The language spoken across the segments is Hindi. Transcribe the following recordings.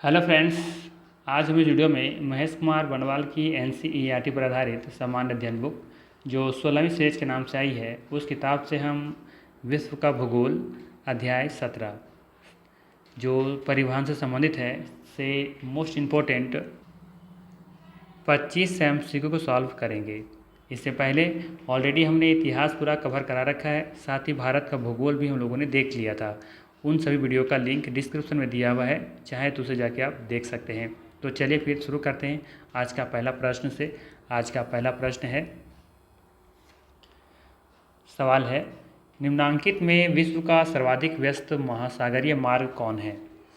Hello friends. आज हम इस वीडियो में महेश कुमार बनवाल की NCERT पर आधारित सामान्य अध्ययन बुक जो 16वीं सीरीज के नाम से आई है उस किताब से हम विश्व का भूगोल अध्याय 17 जो परिवहन से संबंधित है से मोस्ट इम्पोर्टेंट 25 MCQ को सॉल्व करेंगे। इससे पहले ऑलरेडी हमने इतिहास पूरा कवर करा रखा है, साथ ही भारत का भूगोल भी हम लोगों ने देख लिया था। उन सभी वीडियो का लिंक डिस्क्रिप्शन में दिया हुआ है, चाहे तो उसे जाके आप देख सकते हैं। तो चलिए फिर शुरू करते हैं आज का पहला प्रश्न से। आज का पहला प्रश्न है, सवाल है, निम्नांकित में विश्व का सर्वाधिक व्यस्त महासागरीय मार्ग कौन है।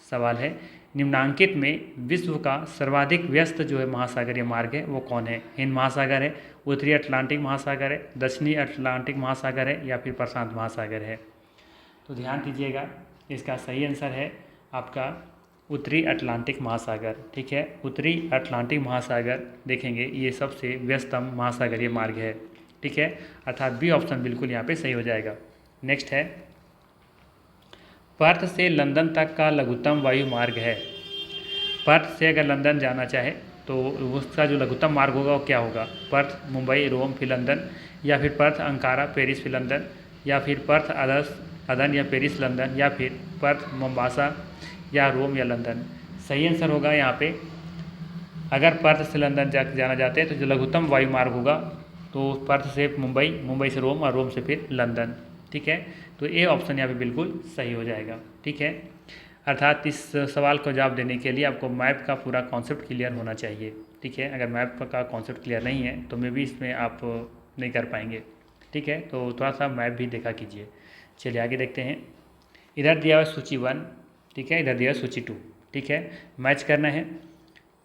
सवाल है, निम्नांकित में विश्व का सर्वाधिक व्यस्त जो है महासागरीय मार्ग है वो कौन है। हिंद महासागर है, उत्तरी अटलांटिक महासागर है, दक्षिणी अटलांटिक महासागर है या फिर प्रशांत महासागर है। तो ध्यान दीजिएगा, इसका सही आंसर है आपका उत्तरी अटलांटिक महासागर। ठीक है, उत्तरी अटलांटिक महासागर देखेंगे ये सबसे व्यस्तम महासागरीय मार्ग है। ठीक है, अर्थात बी ऑप्शन बिल्कुल यहाँ पे सही हो जाएगा। नेक्स्ट है, पर्थ से लंदन तक का लघुत्तम वायु मार्ग है। पर्थ से अगर लंदन जाना चाहे तो उसका जो लघुत्तम मार्ग होगा वो क्या होगा। पर्थ मुंबई रोम फिर लंदन, या फिर पर्थ अंकारा पेरिस फिर लंदन, या फिर पर्थ अदन या पेरिस लंदन, या फिर पर्थ मोम्बासा या रोम या लंदन। सही आंसर होगा यहाँ पे, अगर पर्थ से लंदन जाना चाहते हैं तो जो लघुत्तम वायु मार्ग होगा तो पर्थ से मुंबई, मुंबई से रोम और रोम से फिर लंदन। ठीक है, तो ए ऑप्शन यहाँ पे बिल्कुल सही हो जाएगा। ठीक है, अर्थात इस सवाल को जवाब देने के लिए आपको मैप का पूरा कॉन्सेप्ट क्लियर होना चाहिए। ठीक है, अगर मैप का कॉन्सेप्ट क्लियर नहीं है तो मे भी इसमें आप नहीं कर पाएंगे। ठीक है, तो थोड़ा सा मैप भी देखा कीजिए। चलिए आगे देखते हैं। इधर दिया हुआ सूची 1, ठीक है, इधर दिया हुआ सूची 2। ठीक है, मैच करना है।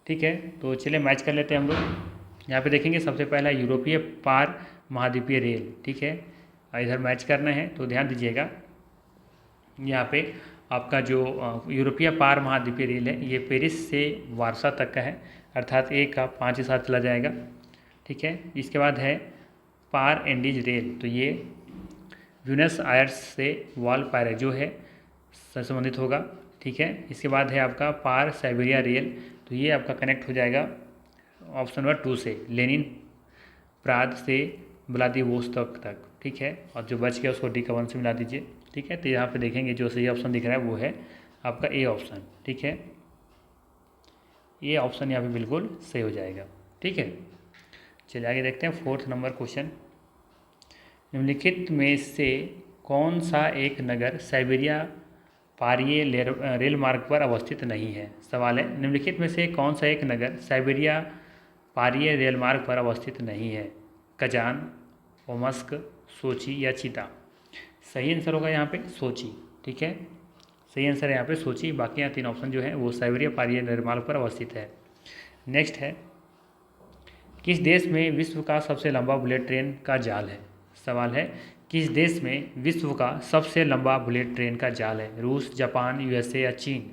ठीक है, तो चलिए मैच कर लेते हैं हम लोग। यहाँ पे देखेंगे सबसे पहला यूरोपीय पार महाद्वीपीय रेल। ठीक है, इधर मैच करना है तो ध्यान दीजिएगा, यहाँ पे आपका जो यूरोपीय पार महाद्वीपीय रेल है ये पेरिस से वारसा तक का है, अर्थात एक का 5 के साथ चला जाएगा। ठीक है, इसके बाद है पार एंडीज रेल, तो ये ब्यूनस आयर्स से वालपारा जो है संबंधित होगा। ठीक है, इसके बाद है आपका पार साइबेरिया रेल, तो ये आपका कनेक्ट हो जाएगा ऑप्शन नंबर 2 से लेनिन प्राग से व्लादिवोस्तोक तक। ठीक है, और जो बच गया उसको डी का 1 से मिला दीजिए। ठीक है, तो यहाँ पे देखेंगे जो सही ऑप्शन दिख रहा है वो है आपका ए ऑप्शन। ठीक है, ये ऑप्शन यहाँ पे बिल्कुल सही हो जाएगा। ठीक है, चलिए आगे देखते हैं 4th नंबर क्वेश्चन। निम्नलिखित में से कौन सा एक नगर साइबेरिया पारीय रेल मार्ग पर अवस्थित नहीं है। सवाल है, निम्नलिखित में से कौन सा एक नगर साइबेरिया पारीय रेल मार्ग पर अवस्थित नहीं है। कजान, ओमस्क, सोची या चीता। सही आंसर होगा यहाँ पे सोची। ठीक है, सही आंसर है यहाँ पे सोची, बाकी यहाँ 3 ऑप्शन जो है वो साइबेरिया पारीय रेल मार्ग पर अवस्थित है। नेक्स्ट है, किस देश में विश्व का सबसे लंबा बुलेट ट्रेन का जाल है। सवाल है, किस देश में विश्व का सबसे लंबा बुलेट ट्रेन का जाल है। रूस, जापान, USA या चीन।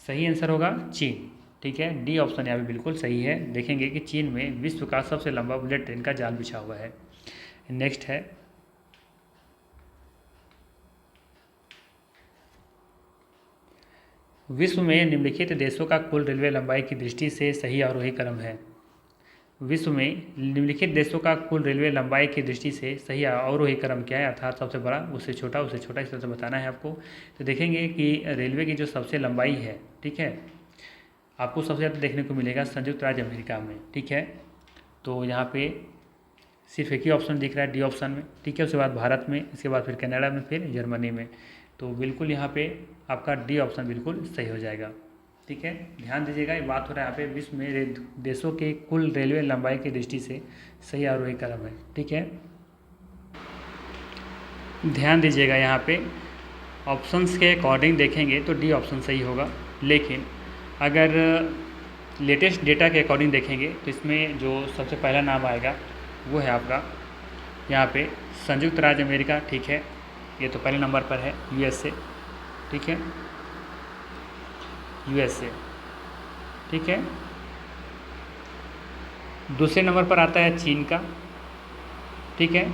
सही आंसर होगा चीन। ठीक है, डी ऑप्शन यहाँ पे बिल्कुल सही है। देखेंगे कि चीन में विश्व का सबसे लंबा बुलेट ट्रेन का जाल बिछा हुआ है। नेक्स्ट है, विश्व में निम्नलिखित देशों का कुल रेलवे लंबाई की दृष्टि से सही आरोही क्रम है। विश्व में निम्नलिखित देशों का कुल रेलवे लंबाई की दृष्टि से सही अवरोही क्रम क्या है, अर्थात सबसे बड़ा उससे छोटा उससे छोटा, इस तरह से बताना है आपको। तो देखेंगे कि रेलवे की जो सबसे लंबाई है, ठीक है, आपको सबसे ज़्यादा देखने को मिलेगा संयुक्त राज्य अमेरिका में। ठीक है, तो यहाँ पे सिर्फ एक ही ऑप्शन दिख रहा है डी ऑप्शन में। ठीक है, उसके बाद भारत में, इसके बाद फिर कनाडा में, फिर जर्मनी में। तो बिल्कुल यहाँ पे आपका डी ऑप्शन बिल्कुल सही हो जाएगा। ठीक है, ध्यान दीजिएगा, ये बात हो रहा है यहाँ पे विश्व में देशों के कुल रेलवे लंबाई की दृष्टि से सही आरोही क्रम है। ठीक है, ध्यान दीजिएगा, यहाँ पे ऑप्शंस के अकॉर्डिंग देखेंगे तो डी ऑप्शन सही होगा, लेकिन अगर लेटेस्ट डेटा के अकॉर्डिंग देखेंगे तो इसमें जो सबसे पहला नाम आएगा वो है आपका यहाँ पे संयुक्त राज्य अमेरिका। ठीक है, ये तो पहले नंबर पर है USA। ठीक है, USA। ठीक है, दूसरे नंबर पर आता है चीन का। ठीक है,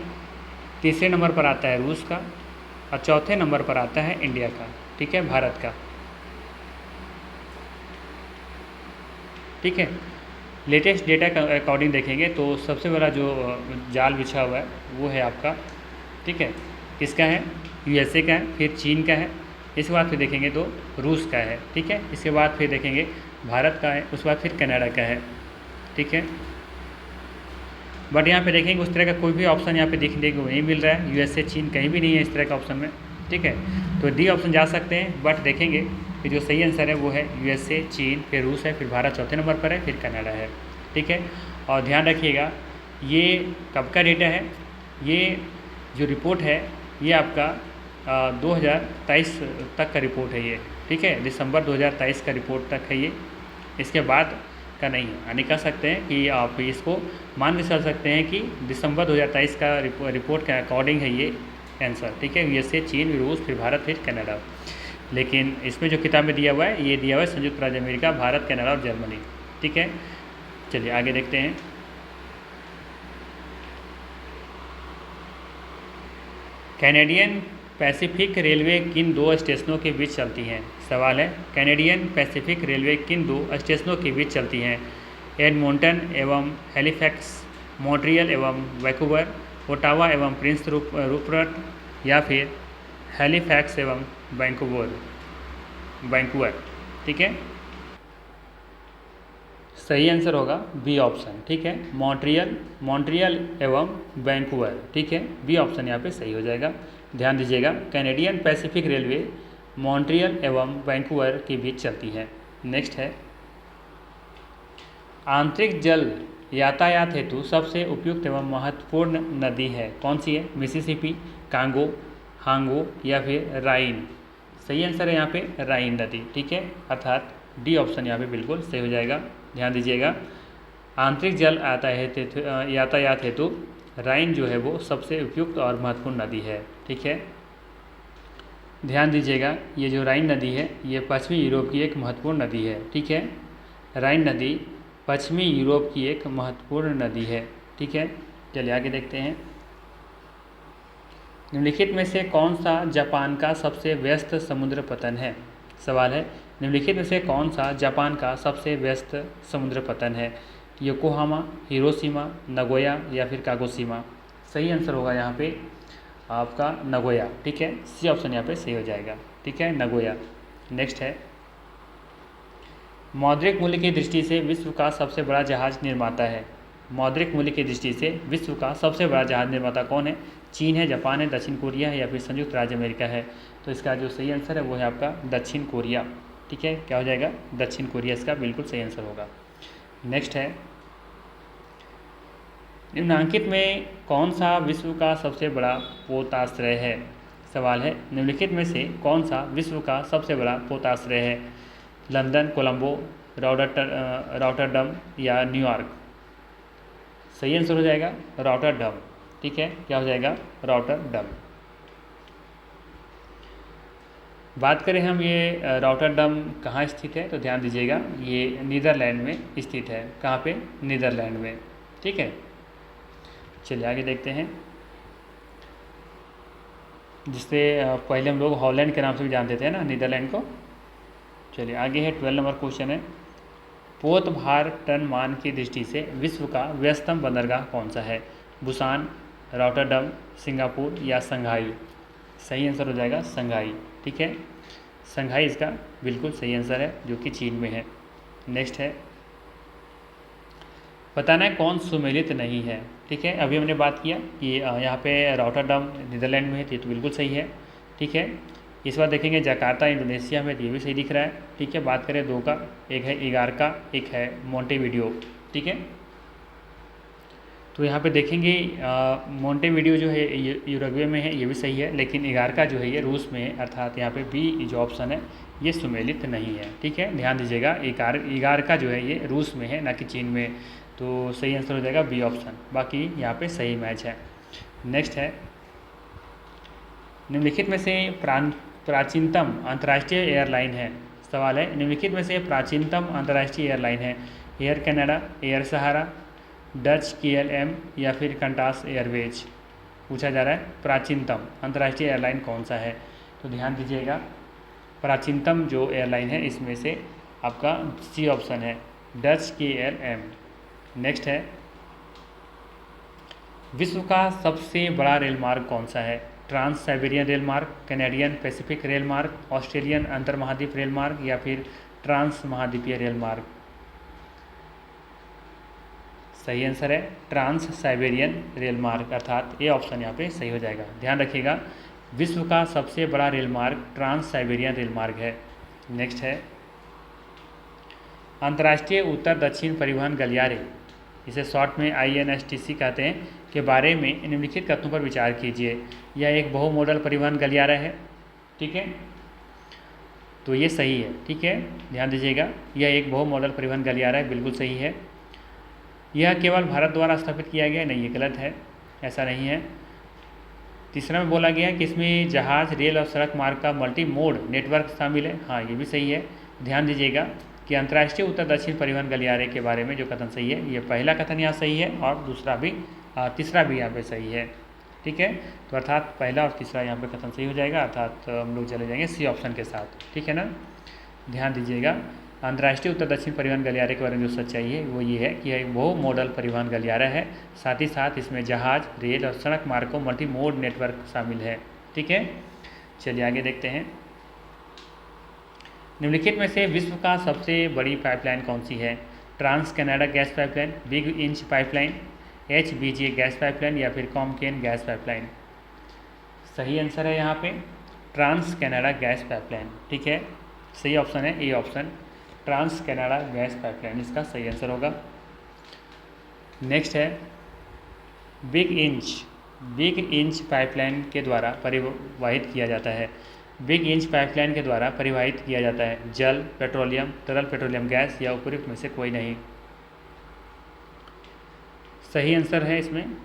तीसरे नंबर पर आता है रूस का, और चौथे नंबर पर आता है इंडिया का। ठीक है, भारत का। ठीक है। लेटेस्ट डेटा के अकॉर्डिंग देखेंगे तो सबसे बड़ा जो जाल बिछा हुआ है वो है आपका, ठीक है, किसका है, यूएसए का है, फिर चीन का है, इसके बाद फिर देखेंगे तो रूस का है, ठीक है, इसके बाद फिर देखेंगे भारत का है, उसके बाद फिर कनाडा का है, ठीक है। बट यहाँ पे देखेंगे उस तरह का कोई भी ऑप्शन यहाँ पे देखने को नहीं मिल रहा है, यूएसए चीन कहीं भी नहीं है इस तरह का ऑप्शन में, ठीक है। तो डी ऑप्शन जा सकते हैं, बट देखेंगे कि जो सही आंसर है वो है यूएसए, चीन, फिर रूस है, फिर भारत चौथे नंबर पर है, फिर कनाडा है, ठीक है। और ध्यान रखिएगा ये कब का डेटा है, ये जो रिपोर्ट है ये आपका 2023 तक का रिपोर्ट है ये, ठीक है, दिसंबर 2023 का रिपोर्ट तक है ये, इसके बाद का नहीं है। यानी कह सकते हैं कि आप इसको मान के चल सकते हैं कि दिसंबर 2023 का रिपोर्ट के अकॉर्डिंग है ये आंसर, ठीक है, यूएसए, चीन, रूस, फिर भारत, फिर कनाडा। लेकिन इसमें जो किताब में दिया हुआ है ये दिया हुआ है संयुक्त राज्य अमेरिका, भारत, कनाडा और जर्मनी, ठीक है। चलिए आगे देखते हैं। कैनेडियन पैसिफिक रेलवे किन दो स्टेशनों के बीच चलती हैं? सवाल है कैनेडियन पैसिफिक रेलवे किन दो स्टेशनों के बीच चलती हैं? एडमोंटन एवं हैलिफैक्स, मॉन्ट्रियल एवं वैंकूवर, ओटावा एवं प्रिंस रूपर्ट, या फिर हैलिफैक्स एवं वैंकूवर, ठीक है। सही आंसर होगा बी ऑप्शन, ठीक है, मॉन्ट्रियल एवं वैंकूवर, ठीक है, बी ऑप्शन यहाँ पे सही हो जाएगा। ध्यान दीजिएगा कैनेडियन पैसिफिक रेलवे मॉन्ट्रियल एवं वैंकूवर के बीच चलती है। नेक्स्ट है आंतरिक जल यातायात हेतु सबसे उपयुक्त एवं महत्वपूर्ण नदी है, कौन सी है? मिसिसिपी, कांगो, हांगो, या फिर राइन। सही आंसर है यहाँ पे राइन नदी, ठीक है, अर्थात डी ऑप्शन यहाँ पे बिल्कुल सही हो जाएगा। ध्यान दीजिएगा आंतरिक जल यातायात हेतु राइन जो है वो सबसे उपयुक्त और महत्वपूर्ण नदी है, ठीक है। ध्यान दीजिएगा ये जो राइन नदी है ये पश्चिमी यूरोप की एक महत्वपूर्ण नदी है, ठीक है, राइन नदी पश्चिमी यूरोप की एक महत्वपूर्ण नदी है, ठीक है। चलिए आगे देखते हैं। निम्नलिखित में से कौन सा जापान का सबसे व्यस्त समुद्र पतन है? सवाल है निम्नलिखित में से कौन सा जापान का सबसे व्यस्त समुद्र पतन है? योकोहामा, हिरोशिमा, नगोया, या फिर कागोशिमा। सही आंसर होगा यहाँ पे आपका नगोया, ठीक है, सी ऑप्शन यहाँ पे सही हो जाएगा, ठीक है, नगोया। नेक्स्ट है मौद्रिक मूल्य की दृष्टि से विश्व का सबसे बड़ा जहाज निर्माता है। मौद्रिक मूल्य की दृष्टि से विश्व का सबसे बड़ा जहाज निर्माता कौन है? चीन है, जापान है, दक्षिण कोरिया है, या फिर संयुक्त राज्य अमेरिका है। तो इसका जो सही आंसर है वो है आपका दक्षिण कोरिया, ठीक है, क्या हो जाएगा? दक्षिण कोरिया इसका बिल्कुल सही आंसर होगा। नेक्स्ट है निम्नलिखित में कौन सा विश्व का सबसे बड़ा पोताश्रय है? सवाल है निम्नलिखित में से कौन सा विश्व का सबसे बड़ा पोताश्रय है? लंदन, कोलंबो, रॉटरडम, या न्यूयॉर्क। सही आंसर हो जाएगा रॉटरडम, ठीक है, क्या हो जाएगा? रॉटरडम। बात करें हम ये रॉटरडम कहाँ स्थित है, तो ध्यान दीजिएगा ये नीदरलैंड में स्थित है। कहाँ पे? नीदरलैंड में, ठीक है। चलिए आगे देखते हैं, जिससे पहले हम लोग हॉलैंड के नाम से भी जानते थे ना नीदरलैंड को। चलिए आगे है 12 नंबर क्वेश्चन है पोत भार टन मान की दृष्टि से विश्व का व्यस्तम बंदरगाह कौन सा है? बुसान, रॉटरडम, सिंगापुर, या संघाई। सही आंसर हो जाएगा संघाई, ठीक है, संघाई इसका बिल्कुल सही आंसर है जो कि चीन में है। नेक्स्ट है बताना है कौन सुमेलित नहीं है, ठीक है। अभी हमने बात किया कि यहाँ पे रॉटरडम नीदरलैंड में है, तो बिल्कुल सही है, ठीक है। इस बार देखेंगे जकार्ता इंडोनेशिया में, तो ये भी सही दिख रहा है, ठीक है। बात करें दो का, एक है इगारका, एक है मोंटेवीडियो, ठीक है। तो यहाँ पे देखेंगे मोंटेवीडियो जो है यूरुग्वे में है, ये भी सही है, लेकिन इगारका जो है ये रूस में है, अर्थात यहाँ पे बी जो ऑप्शन है ये सुमेलित नहीं है, ठीक है। ध्यान दीजिएगा इगारका जो है ये रूस में है, ना कि चीन में, तो सही आंसर हो जाएगा बी ऑप्शन। बाकी यहाँ पे सही मैच है। नेक्स्ट है निम्नलिखित में से प्राचीनतम अंतर्राष्ट्रीय एयरलाइन है। सवाल है निम्नलिखित में से प्राचीनतम अंतर्राष्ट्रीय एयरलाइन है? एयर कनाडा, एयर सहारा, डच KLM, या फिर कंटास एयरवेज। पूछा जा रहा है प्राचीनतम अंतर्राष्ट्रीय एयरलाइन कौन सा है, तो ध्यान दीजिएगा प्राचीनतम जो एयरलाइन है इसमें से आपका सी ऑप्शन है, डच KLM। नेक्स्ट है, विश्व का सबसे बड़ा रेल मार्ग कौन सा है? ट्रांस साइबेरियन रेल मार्ग, कैनेडियन पैसिफिक रेल मार्ग, ऑस्ट्रेलियन अंतर्महाद्वीप रेल मार्ग या फिर ट्रांस महाद्वीपीय रेल मार्ग? सही आंसर है ट्रांस साइबेरियन रेल मार्ग, अर्थात ए ऑप्शन यहाँ पे सही हो जाएगा। ध्यान रखिएगा, विश्व का सबसे बड़ा रेल मार्ग ट्रांस साइबेरियन रेल मार्ग है। नेक्स्ट है, अंतर्राष्ट्रीय उत्तर दक्षिण परिवहन गलियारे, इसे शॉर्ट में INSTC कहते हैं, के बारे में निम्नलिखित कथनों पर विचार कीजिए। यह एक बहु मॉडल परिवहन गलियारा है, ठीक है, तो ये सही है, ठीक है, ध्यान दीजिएगा, यह एक बहु मॉडल परिवहन गलियारा है, बिल्कुल सही है। यह केवल भारत द्वारा स्थापित किया गया नहीं, ये गलत है, ऐसा नहीं है। तीसरा में बोला गया कि इसमें जहाज, रेल और सड़क मार्ग का मल्टी मोड नेटवर्क शामिल है, हाँ ये भी सही है। ध्यान दीजिएगा कि अंतर्राष्ट्रीय उत्तर दक्षिण परिवहन गलियारे के बारे में जो कथन सही है, ये पहला कथन यहाँ सही है और तीसरा भी यहाँ पे सही है, ठीक है। तो अर्थात पहला और तीसरा यहाँ पे कथन सही हो जाएगा, अर्थात हम लोग चले जाएंगे सी ऑप्शन के साथ, ठीक है ना। ध्यान दीजिएगा, अंतर्राष्ट्रीय उत्तर दक्षिण परिवहन गलियारे के बारे में जो सच्चाई है वो ये है कि यह एक बहु मॉडल परिवहन गलियारा है, साथ ही साथ इसमें जहाज, रेल और सड़क मार्ग को मल्टी मोड नेटवर्क शामिल है, ठीक है। चलिए आगे देखते हैं, निम्नलिखित में से विश्व का सबसे बड़ी पाइपलाइन कौन सी है? Trans Canada gas pipeline, big inch pipeline, HBJ gas pipeline या फिर कॉमकेन गैस पाइपलाइन? सही आंसर है यहाँ पे ट्रांस कनाडा गैस पाइपलाइन, ठीक है, सही ऑप्शन है A option, Trans Canada gas pipeline इसका सही आंसर होगा। नेक्स्ट है, बिग इंच पाइपलाइन के द्वारा परिवहित किया जाता है। बिग इंच पाइपलाइन के द्वारा परिवहित किया जाता है जल, पेट्रोलियम, तरल पेट्रोलियम गैस या उपयुक्त में से कोई नहीं? सही आंसर है इसमें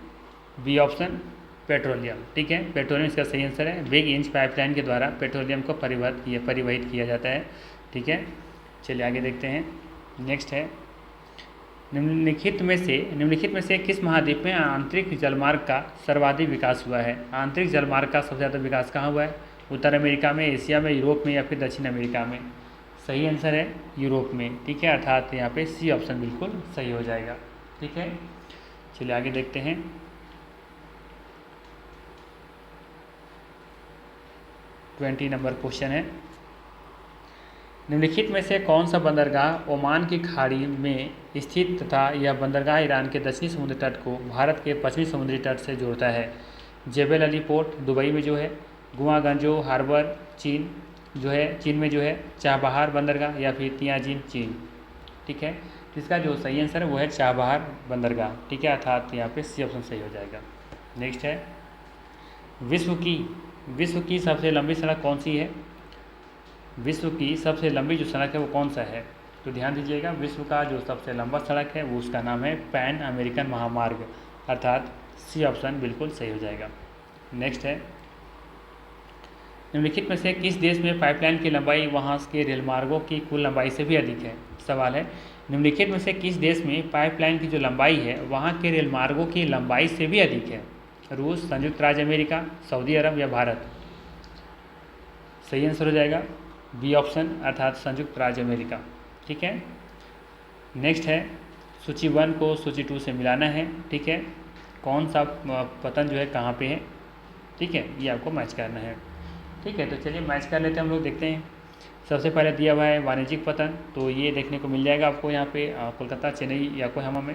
बी ऑप्शन, पेट्रोलियम, ठीक है, पेट्रोलियम इसका सही आंसर है। बिग इंच पाइपलाइन के द्वारा पेट्रोलियम को परिवहित किया जाता है, ठीक है। चलिए आगे देखते हैं, नेक्स्ट है, निम्नलिखित में से किस महाद्वीप में आंतरिक जलमार्ग का सर्वाधिक विकास हुआ है? आंतरिक जलमार्ग का सबसे ज़्यादा विकास कहाँ हुआ है? उत्तर अमेरिका में, एशिया में, यूरोप में या फिर दक्षिण अमेरिका में? सही आंसर है यूरोप में, ठीक है, अर्थात यहाँ पे सी ऑप्शन बिल्कुल सही हो जाएगा, ठीक है। चलिए आगे देखते हैं, नंबर क्वेश्चन है, निम्नलिखित में से कौन सा बंदरगाह ओमान की खाड़ी में स्थित तथा यह बंदरगाह ईरान के दक्षिणी समुद्री तट को भारत के पश्चिमी समुद्री तट से जोड़ता है? जेबेल अली पोर्ट दुबई में जो है, गुआंगझो हार्बर चीन में जो है, चाबहार बंदरगाह या फिर तियाजिन चीन? ठीक है, इसका जो सही आंसर है वो है चाबहार बंदरगाह, ठीक है, अर्थात यहाँ पे सी ऑप्शन सही हो जाएगा। नेक्स्ट है, विश्व की सबसे लंबी सड़क कौन सी है? विश्व की सबसे लंबी जो सड़क है वो कौन सा है? तो ध्यान दीजिएगा, विश्व का जो सबसे लंबा सड़क है वो उसका नाम है पैन अमेरिकन महामार्ग, अर्थात सी ऑप्शन बिल्कुल सही हो जाएगा। नेक्स्ट है, निम्नलिखित में से किस देश में पाइपलाइन की लंबाई वहाँ के रेल मार्गों की कुल लंबाई से भी अधिक है? सवाल है, निम्नलिखित में से किस देश में पाइपलाइन की जो लंबाई है वहाँ के रेल मार्गों की लंबाई से भी अधिक है? रूस, संयुक्त राज्य अमेरिका, सऊदी अरब या भारत? सही आंसर हो जाएगा बी ऑप्शन, अर्थात संयुक्त राज्य अमेरिका, ठीक है। नेक्स्ट है, सूची 1 को सूची 2 से मिलाना है, ठीक है, कौन सा पतन जो है कहाँ पे है, ठीक है, ये आपको मैच करना है, ठीक है। तो चलिए मैच कर लेते हैं हम लोग, देखते हैं। सबसे पहले दिया हुआ है वाणिज्यिक पतन, तो ये देखने को मिल जाएगा आपको यहाँ पे कोलकाता, चेन्नई, योकोहामा में।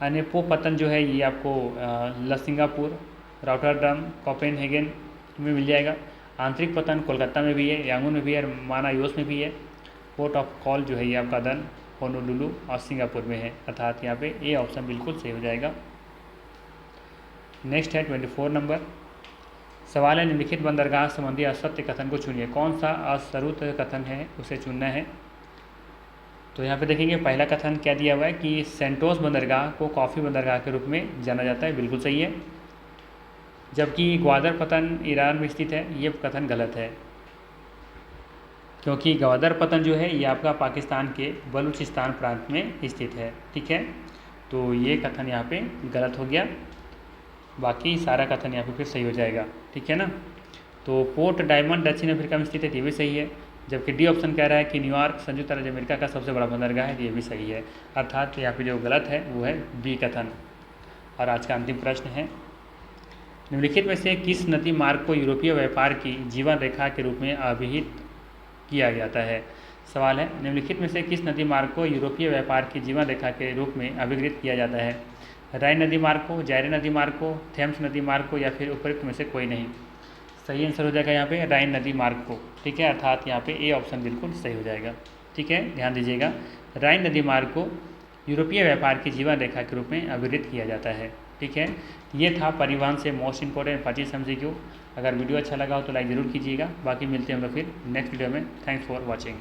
अनेपो पतन जो है ये आपको सिंगापुर, रॉटरडम, कोपेनहेगन में मिल जाएगा। आंतरिक पतन कोलकाता में भी है, यांगून में भी है, मानायोस में भी है। पोर्ट ऑफ कॉल जो है ये आपका दन होनोलुलु और सिंगापुर में है, अर्थात यहाँ पे ए ऑप्शन बिल्कुल सही हो जाएगा। नेक्स्ट है 24 नंबर सवाल है, निम्नलिखित बंदरगाह संबंधी असत्य कथन को चुनिए। कौन सा अश्रुत कथन है उसे चुनना है? तो यहाँ पे देखेंगे पहला कथन क्या दिया हुआ है कि सेंटोस बंदरगाह को कॉफ़ी बंदरगाह के रूप में जाना जाता है, बिल्कुल सही है। जबकि ग्वादर पतन ईरान में स्थित है, ये कथन गलत है, क्योंकि ग्वादर पतन जो है ये आपका पाकिस्तान के बलूचिस्तान प्रांत में स्थित है, ठीक है। तो ये कथन यहाँ पे गलत हो गया, बाकी सारा कथन यहाँ पे फिर सही हो जाएगा, ठीक है ना। तो पोर्ट डायमंड दक्षिण अफ्रीका में स्थित है, ये भी सही है। जबकि डी ऑप्शन कह रहा है कि न्यूयॉर्क संयुक्त राज्य अमेरिका का सबसे बड़ा बंदरगाह है, ये भी सही है। अर्थात यहाँ पे जो गलत है वो है बी कथन। और आज का अंतिम प्रश्न है, निम्नलिखित में से किस नदी मार्ग को यूरोपीय व्यापार की जीवन रेखा के रूप में अभिहित किया जाता है? सवाल है, निम्नलिखित में से किस नदी मार्ग को यूरोपीय व्यापार की जीवन रेखा के रूप में अभिहित किया जाता है? राइन नदी मार्ग को, जायरे नदी मार्ग को, थेम्स नदी मार्ग को, या फिर उपरोक्त में से कोई नहीं? सही आंसर हो जाएगा यहाँ पे राइन नदी मार्ग को। ठीक है, अर्थात यहाँ पे ए ऑप्शन बिल्कुल सही हो जाएगा। ठीक है, ध्यान दीजिएगा, राइन नदी मार्ग को यूरोपीय व्यापार की जीवन रेखा के रूप में अभिहित किया जाता है। ठीक है, ये था परिवहन से मोस्ट इंपॉर्टेंट 25 MCQ। अगर वीडियो अच्छा लगा हो तो लाइक ज़रूर कीजिएगा। बाकी मिलते हैं हम लोग फिर नेक्स्ट वीडियो में। Thanks for watching.